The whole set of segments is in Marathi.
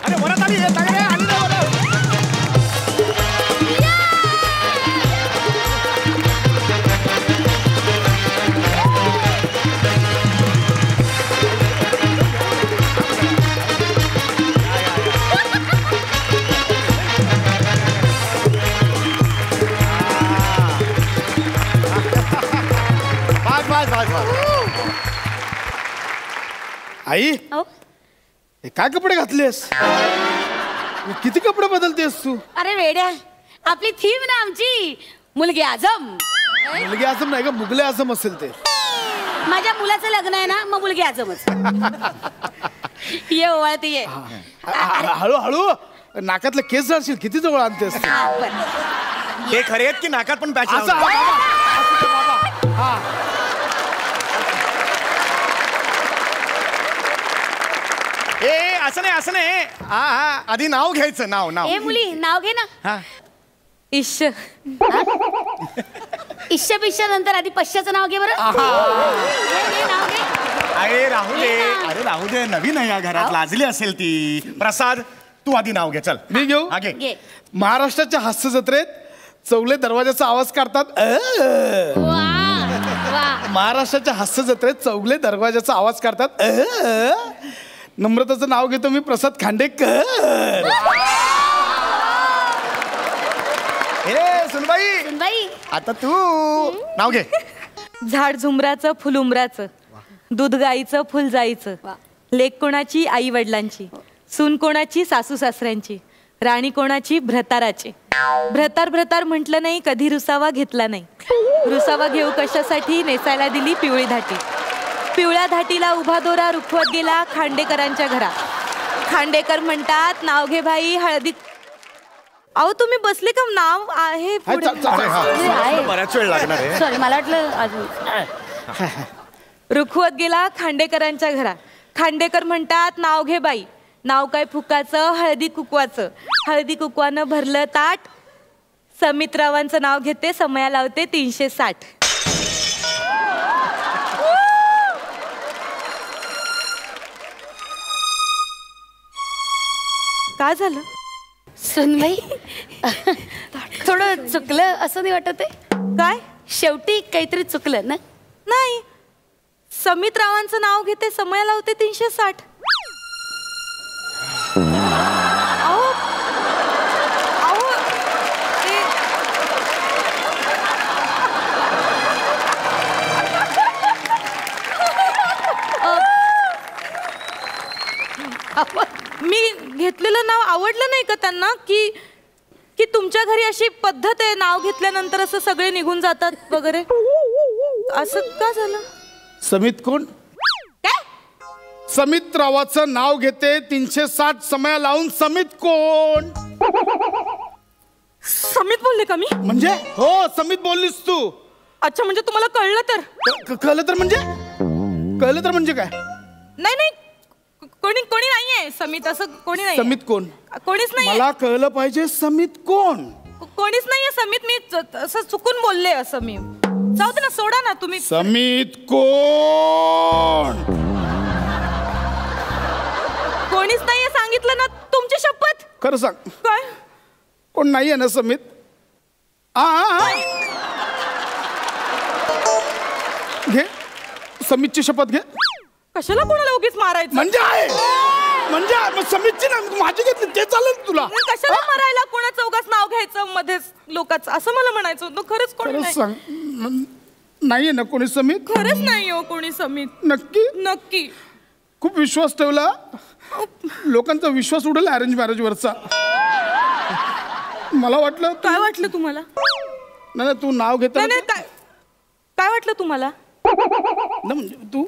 अरे वरात आली सगळे आली ना वरात. आई हे काय कपडे घातलेस? किती कपडे बदलतेस तू? अरे वेड्या, आपली थीम ना आमची मुलगी आझम. मुलगी आझम नाही का, मुगले आझम असेल ते. माझ्या मुलाचं लग्न आहे ना, मग मुलगी आझमच. ये ओवाळते ये. हळूहळू नाकातले केस जाशील, किती जवळ आणतेस? हे खरे आहेत की नाकात पण पॅच? असं नाही असं नाही. हा आधी नाव घ्यायचं. नाव नाव ए मुली नाव घे ना. ईश. ईश पिश्या नंतर आधी पश्याचं नाव घे बरं. नाव घे. अरे राहू दे, अरे राहू दे, नवीन आहे या घरात, लाजली असेल ती. प्रसाद तू आधी नाव घे. चल मी घेऊ. घे. महाराष्ट्राच्या हास्य जत्रेत चौले दरवाजाचा आवाज काढतात. महाराष्ट्राच्या हास्य जत्रेत चौगले दरवाजाचा आवाज काढतात. नम्रताचं नाव घेतो मी, प्रसाद खांडेकर. हे सुनबाई, आता तू नाव घे. झाड झुमराचं फुल उमराचं, दूध गाईचं फुल जाईचं, लेक कोणाची आई वडिलांची, सून कोणाची सासू सासऱ्यांची, राणी कोणाची भ्रताराची. भ्रतार भ्रतार म्हटलं नाही, कधी रुसावा घेतला नाही. रुसावा घेऊ कशासाठी, नेसायला दिली पिवळी धाटी. पिवळ्या धाटीला उभा दोरा रुखवत गेला खांडेकरांच्या घरा. खांडेकर म्हणतात नाव घे भाई हळदी. अहो तुम्ही बसले का? नाव आहे बराच वेळ लागणार आहे. सॉरी, मला वाटलं अजून. रुखवत गेला खांडेकरांच्या घरा. खांडेकर म्हणतात नाव घे बाई. नाव काय फुकाचं, हळदी कुकवाचं. हळदी कुकवानं भरलं ताट. समितरावांचं नाव घेते, समया लावते 360. काय झालं सुनबाई? थोडं चुकलं असं नाही वाटत आहे? काय? शेवटी काहीतरी चुकलं ना? नाही, समितरावांचं नाव घेते, समय लावते 360. अहो अहो मी घेतलेलं नाव आवडलं नाही का त्यांना? की की तुमच्या घरी अशी पद्धत आहे नाव घेतल्यानंतर असं सगळे निघून जातात वगैरे, असं का झालं? समित कोण? काय? समित रावाचं नाव घेते 360 समया लावून. समित कोण? समित बोलले का मी? म्हणजे हो समित बोललीस तू. अच्छा, म्हणजे तुम्हाला कळलं तर? कळलं तर म्हणजे? कळलं तर म्हणजे काय? नाही नाही, कोणी नाहीये समित, असं कोणी नाही. समित कोण? कोणीच नाही. मला कळलं पाहिजे समित कोण? कोणीच नाहीये समित. मी असं चुकून बोलले असं. मी जाऊ दे ना, सोडा ना तुम्ही. समित कोण? कोणीच नाहीये सांगितलं ना, तुमची शपथ. खरं सांग. काय? कोण नाहीये ना समित? घे समितची शपथ घे. कशाला कोणाला उगीच मारायचं? म्हणजे आहे म्हणजे मग समितची ना माझी घेतली ते चालेल तुला? कशाला मारायला? कोणाचं उगाच नाव घ्यायचं मध्येच लोकांचं, असं मला म्हणायचं होतं. खरंच कोणी नाही. सांग, नाहीये ना कोणी समित? खरंच नाही हो कोणी समित. नक्की? नक्की. खूप विश्वास ठेवला. लोकांचा विश्वास उडेल अरेंज मॅरेज वरचा. मला वाटलं. काय वाटलं तुम्हाला? नाही तू नाव घेत नाही. काय वाटलं तुम्हाला? म्हणजे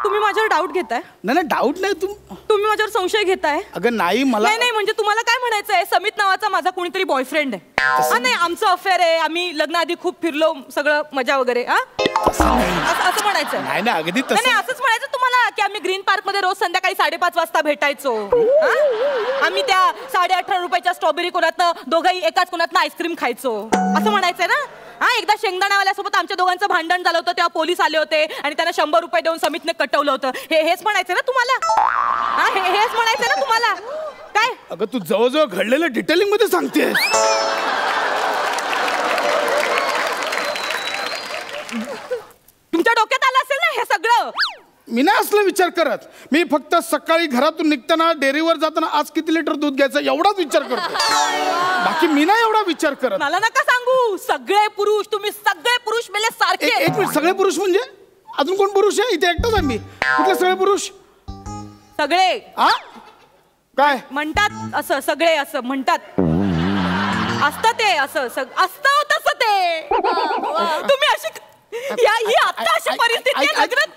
तुम्ही माझ्यावर डाऊट घेताय? नाही डाऊट नाही. तुम्ही माझ्यावर संशय घेताय? अगं नाही. मला नाही म्हणजे तुम्हाला काय म्हणायचं आहे? समित नावाचा माझा कोणीतरी बॉयफ्रेंड आहे. नाही, आमचं अफेअर आहे, आम्ही लग्नाआधी खूप फिरलो, सगळं मजा वगैरे. असं म्हणायचं? नाही ना, अगदी नाही असंच म्हणायचं तुम्हाला की आम्ही ग्रीन पार्क मध्ये रोज संध्याकाळी 5:30 वाजता भेटायचो. आम्ही त्या 18.5 रुपयाच्या स्ट्रॉबेरी कोणातनं दोघंही एकाच कोणातनं आईस्क्रीम खायचो, असं म्हणायचंय ना? एकदा शेंगदाण्यावाल्यासोबत आमच्या दोघांचं भांडण झालं होतं, तेव्हा पोलीस आले होते आणि त्यांना 100 रुपये देऊन समितने कटवलं होतं. हेच म्हणायचं ना तुम्हाला? हेच म्हणायचं ना तुम्हाला? तुम्हाला काय? अगं तू जवळजवळ घडलेलं डिटेलिंग मध्ये सांगतेस. तुमच्या डोक्यात आलं असेल ना हे सगळं. मी नाही असला विचार करत. मी फक्त सकाळी घरातून निघताना डेअरीवर जाताना आज किती लिटर दूध घ्यायचं एवढाच विचार करतो. बाकी मी नाही एवढा विचार करत. मला नका सांगू. सगळे पुरुष, तुम्ही सगळे पुरुष मेले सारखे. एक मिनिट, सगळे पुरुष म्हणजे अजून कोण पुरुष आहे? इथे एकटाच आहे मी. कुठले सगळे पुरुष? सगळे काय म्हणतात असं, सगळे असं म्हणतात. असतं ते असं असतं तसं ते. तुम्ही अशी ही आता अशी परिस्थिती आहे लग्नात.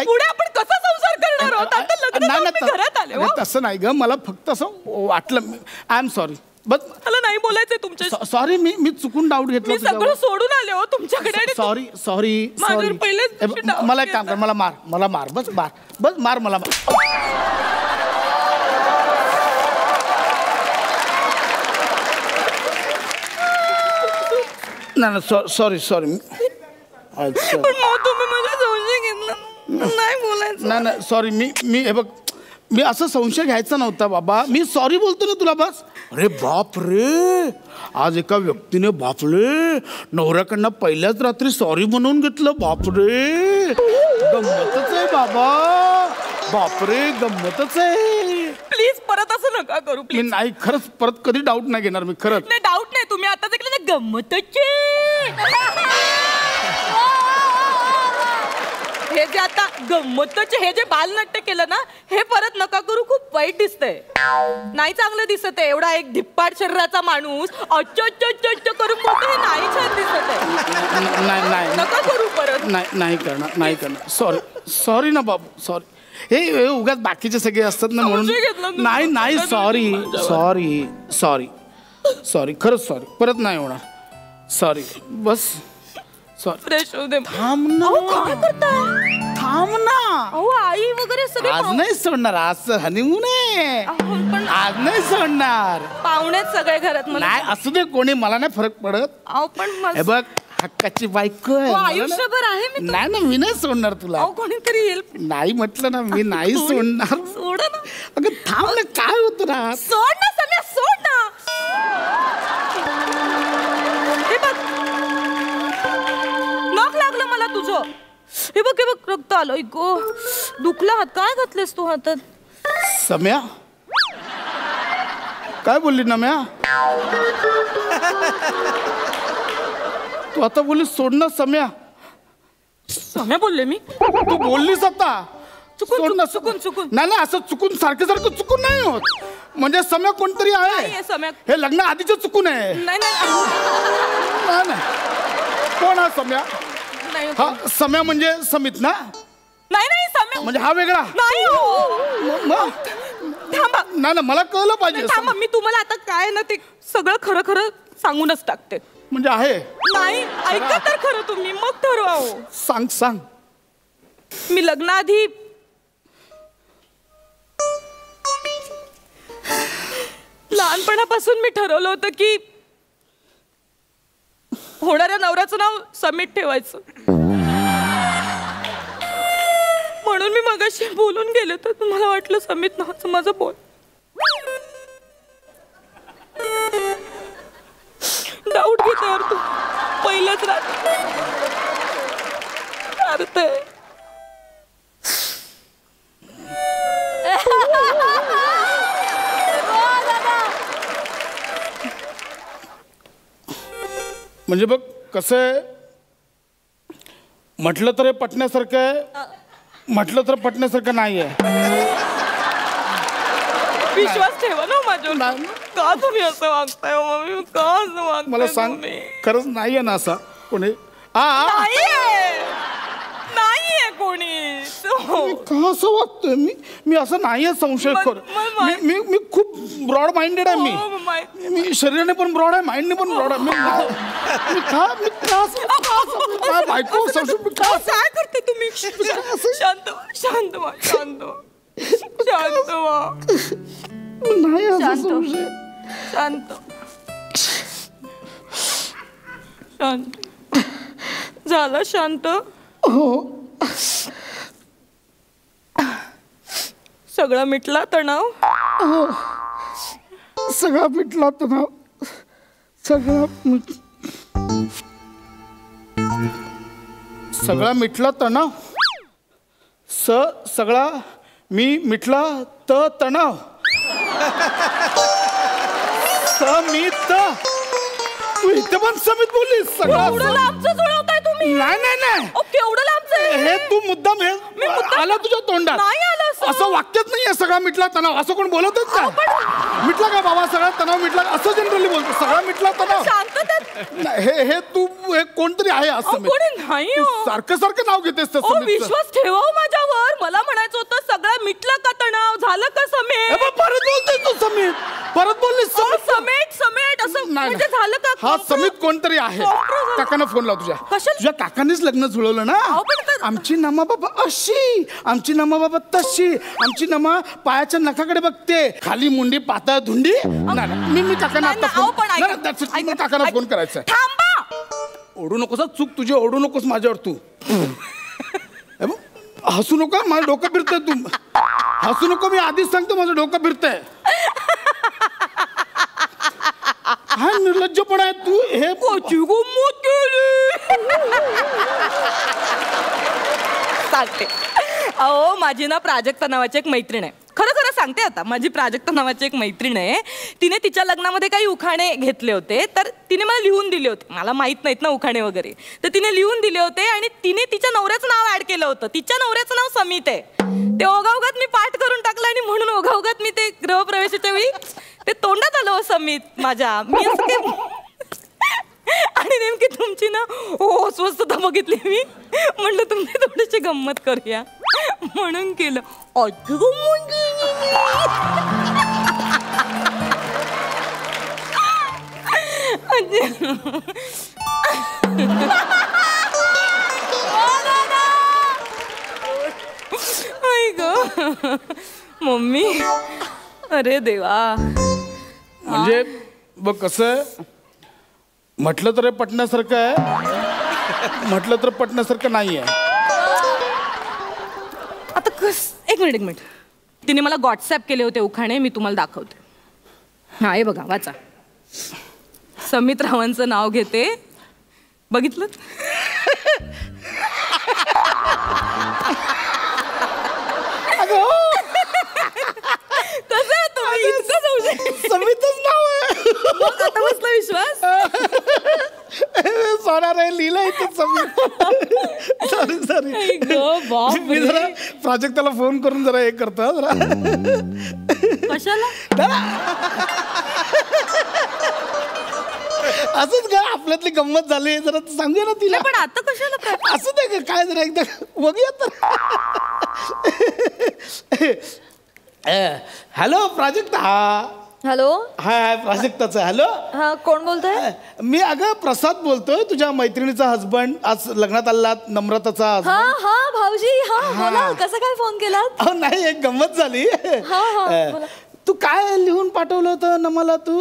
पुढे आपण कसा संसार करणार आहोत? आता लग्न घरात आले. तसं नाही ग, मला फक्त असं वाटलं. I am sorry. बस मला नाही बोलायचंय तुमच्या. सॉरी, मी चुकून डाऊट घेतला. मी सगळं सोडून आले हो तुमच्याकडे. Sorry sorry sorry. मला एक काम कर, मला मार बस मार मला मार. नाही सॉरी. तुम्ही माझा संशय घेतला. नाही बोलायचं. नाही सॉरी. मी हे बघ, मी असं संशय घ्यायचा नव्हता बाबा. मी सॉरी बोलतो ना तुला बस. अरे बाप रे, आज एका व्यक्तीने बापरे नवऱ्याकडनं पहिल्याच रात्री सॉरी म्हणून घेतलं. बापरे, गंमतच आहे बाबा. बापरे, गंमतच आहे. प्लीज परत असं नका करू. मी नाही, खरंच परत कधी डाऊट नाही घेणार मी. खरंच नाही, डाऊट नाही. तुम्ही आता ऐकलं ना, गंमतच. हे जे आता गंमतच, हे जे बालनाट्य केलं ना, हे परत नका करू. खूप वाईट दिसतंय. नाही चांगलं दिसत आहे. एवढा एक धिप्पाड शरीराचा माणूस अच्छा करून बोलतो, हे नाही छान दिसत आहे. नाही नका करू परत. नाही करणार. सॉरी ना बाबू, सॉरी. हे उगाच बाकीचे सगळे असतात ना म्हणून. नाही सॉरी खरंच सॉरी. परत नाही होणार. सॉरी बस. सॉरी. फ्रेश होऊ दे. थांब ना. काय करताय? थांब ना. अहो आई वगैरे सगळे आज नाही सोडणार. आज हनीमून आहे. आज नाही सोडणार. पाहुणेच सगळे घरात. नाही असू दे, कोणी मला नाही फरक पडत. अहो पण हे बघ, हक्काची बायको आहे. आयुष्यभर आहे मी. नाही मी नाही सोडणार तुला. अहो कोणीतरी येईल. नाही म्हटलं ना, मी नाही सोडणार. सोड ना. अगं थांब ना, काय होत ना. सोड ना सम्या, सोड ना. हे बघ, नख लागलं मला तुझं. हे बघ रक्त आलं. गो दुखला हात. काय घातलेस तू हातात? सम्या काय बोलली ना म्या? तू आता बोलली सोडणं. सम्या बोलले मी. तू बोललीस आता. चुकून नाही असं चुकून सारखं चुकून नाही होत. म्हणजे सम्या कोणतरी आहे. सम्या हे लग्न आधीच चुकून आहे. नाही. कोण हा सम्या? हा सम्या म्हणजे समित ना? नाही सम्या म्हणजे हा वेगळा नाही. थांबा. नाही मला कळलं पाहिजे. थांबा, मी तुम्हाला आता काय ना ते सगळं खरं सांगूनच टाकते. म्हणजे आहे. नाही ऐका तर खरं तुम्ही, मग ठरवा. सांग. मी लग्नाआधी लहानपणापासून मी ठरवलं होतं की होणाऱ्या नवऱ्याचं नाव समीट ठेवायचं. म्हणून मी मगाशी बोलून गेले तर तुम्हाला वाटलं समीत नावाचं माझं बोल. डाऊट घेतल्यावर तू पहिलंच अर्थ आहे. म्हणजे बघ कसं आहे, म्हटलं तर हे पटण्यासारखं आहे, म्हटलं तर पटण्यासारखं नाही आहे. विश्वास ठेवा ना माझ्यावर. का तुम्ही असं वागताय मम्मी? का असं वागताय? मला सांग, खरंच नाहीये ना असा कोणी? नाहीये कोणी. का असं वागतोय मी असं नाहीये. संशय कर. मी खूप ब्रॉड माइंडेड आहे. मी शरीराने पण ब्रॉड आहे, माइंडने पण ब्रॉड आहे. बायको काय करते तुम्ही? शांत नाही असं संशय. शांत झालं. शांत हो. सगळं मिटला तणाव. सगळा मिटला तणाव, सगळा मिटला तणाव, सगळा मी मिटला तणाव, समित. तू इथे पण समित बोललीस. सगळा जुळवताय तुम्ही. नाही केवढं लांबचं हे तू मुद्दाम हे आला तुझ्या तोंडात. नाही आलं असं. असं वाक्यच नाहीये सगळा मिटला तणाव. असं कोण बोलतच का? मिटला का बाबा सगळा तणाव मिटला असं जनरली बोलतो. सगळा मिटला तणाव. शांततेत हे तू हे कोणतरी आहे असं नाही. सारखं सारखं नाव घेतेस तसं. विश्वास ठेवा माझ्यावर. मला म्हणायचं होतं सगळं मिटलं का तणाव, झालं का समेट. परत बोलतोय तू समीत. परत बोललीस समेट असं म्हणजे झालं का. हा समित कोणतरी आहे. काकांना फोन लाव तुझ्या. तुझ्या काकांनीच लग्न जुळवलं ना. आमची नमा बाबा अशी, आमची नमा बाबा तशी, आमची नमा पायाच्या नखाकडे बघते, खाली मुंडी पातळ धुंडी. मी काकांना काकांना फोन करायचा. ओढू नकोस चूक तुझी, ओढू नकोस माझ्यावर तू. हसू नको, माझं डोकं फिरतंय. तू हसू नको, मी आधीच सांगतो माझं डोकं फिरतंय. हा निर्लज्जपणा आहे. तू हे सांगते. अहो माझी ना प्राजक्ता नावाची एक मैत्रीण आहे. खरं खरं सांगते आता, माझी प्राजक्ता नावाची एक मैत्रीण आहे. तिने तिच्या लग्नामध्ये काही उखाणे घेतले होते, तर तिने मला लिहून दिले होते. मला माहित नाहीत ना उखाणे वगैरे, तर तिने लिहून दिले होते आणि तिने तिच्या नवऱ्याचं नाव ऍड केलं होतं. तिच्या नवऱ्याचं नाव समित आहे. ते ओघाओघात मी पाठ करून टाकलं आणि म्हणून ओघाओघात मी ते गृहप्रवेशाच्या वेळी ते तोंडात आलं समित माझ्या. मी असं काय आणि नेमकी तुमची ना अस्वस्थता बघितली मी. म्हटलं तुमची थोडीशी गंमत करूया म्हणून केलं. मम्मी अरे देवा. म्हणजे बघ कसं म्हटलं तर पटण्यासारखं आहे, म्हटलं तर पटण्यासारखं नाहीये. आता एक मिनिट. तिने मला व्हॉट्सअप केले होते उखाणे, मी तुम्हाला दाखवते. हा हे बघा वाचा. समित रावांचं नाव घेते. बघितलं. समितच नाव आहे. आता बसला विश्वास. सोडा रे लिहिलं इथं समित. सॉरी मी जरा प्राजक्ताला फोन करून जरा हे करतो जरा. कशाला असंच का आपल्यातली गंमत झाली जरा सांगूया ना तिला. पण आता कशाला असं नाही काय जरा एकदा बघूया तर. हॅलो प्राजक्ता. हॅलो. हाय प्राजक्ताचा. हॅलो हा कोण बोलतोय. मी अगं प्रसाद बोलतोय, तुझ्या मैत्रिणीचा हजबंड. आज लग्नात आला नम्रताचा. हा हा भाऊजी. हा बोला. कसं काय फोन केलात. अहो नाही एक गंमत झाली. बोला. तू काय लिहून पाठवलं होतं ना मला. तू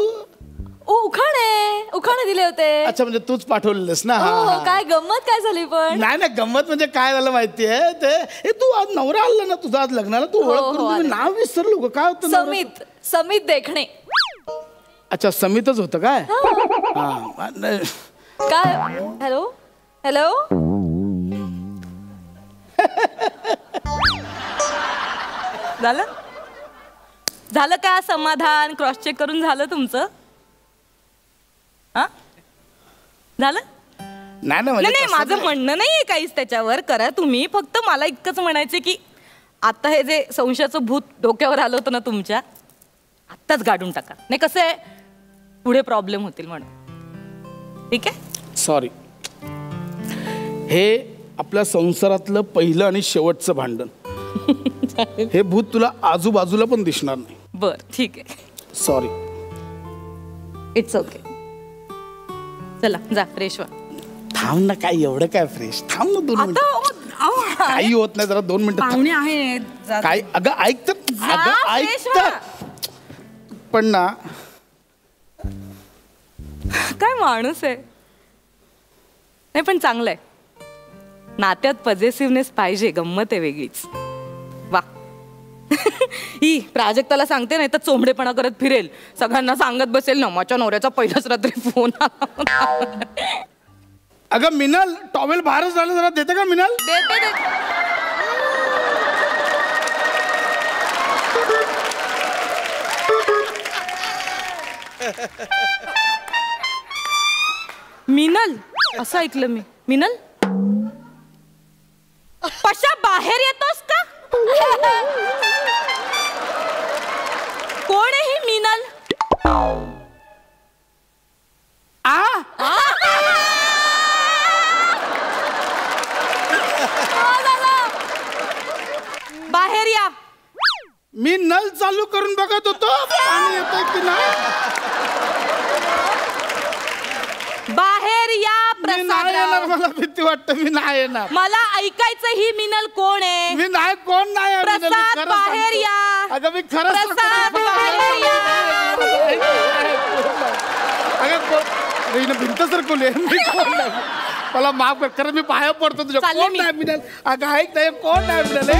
उखाणे दिले होते. अच्छा म्हणजे तूच पाठवलेस ना. हो काय गंमत काय झाली पण. नाही गंमत म्हणजे काय झालं माहितीये ते तू आज नवरा आला ना तुझा आज लग्नाला. तू ओळख करून नाव विसरलो का. काय होतं. समित देखणे. अच्छा समितच होतं काय. काय. Hello hello. झालं का समाधान. क्रॉस चेक करून झालं तुमचं. झालं. नाही माझं म्हणणं नाहीये काहीच त्याच्यावर. करा तुम्ही. फक्त मला इतकंच म्हणायचं की आता हे जे संशयाचं भूत डोक्यावर आलं होतं ना तुमच्या, आत्ताच गाडून टाका. नाही कसं आहे पुढे प्रॉब्लेम होतील म्हणून. ठीक आहे. सॉरी. हे आपल्या संसारातलं पहिलं आणि शेवटचं भांडण. हे भूत तुला आजूबाजूला पण दिसणार नाही. बर ठीक आहे. सॉरी. It's okay. चला जा फ्रेश व्हा. थांब ना. काय एवढं काय फ्रेश. थांब ना 2 मिनिट. काही होत नाही जरा 2 मिनिटं. पाहुणे आहेत. काय अगं ऐक तर. अगं ऐक तर. पण ना काय माणूस आहे. नाही पण चांगलं आहे. नात्यात पॉझिटिव्हनेस पाहिजे. गंमत आहे वेगळीच. वा. ही प्राजक्ताला सांगते नाही तर चोंबडेपणा करत फिरेल, सगळ्यांना सांगत बसेल नमाच्या नवऱ्याचा पहिल्याच रात्री फोन आला. अगं मिनल, टॉवेल बाहेरच झालं, जरा देते का मिनल? देते. मिनल, असं ऐकलं मी. मिनल, पशा बाहेर येतोस का? कोण आहे ही मिनल? बाहेर या. मी नल चालू करून बघत होतो, पाणी येतंय की नाही. बाहेर या मी नाही येणार, प्रसादराव. मला भीती वाटतं, मी नाही येणार. मला ऐकायचं ही मिनल कोण आहे? मी नाही, कोण नाही आहे मिनल, मी प्रसाद खरं बाहेर सांगतो. या. अगं मी खरं प्रसाद बाहेर या. अगं भिंत सरकवली, मी कोण नाही, मला माफ कर, खरं मी पाया पडतो तुझ्या. चालले कोण मी. नाही मिनल, अगं ऐक नाही, कोण नाही मिनल,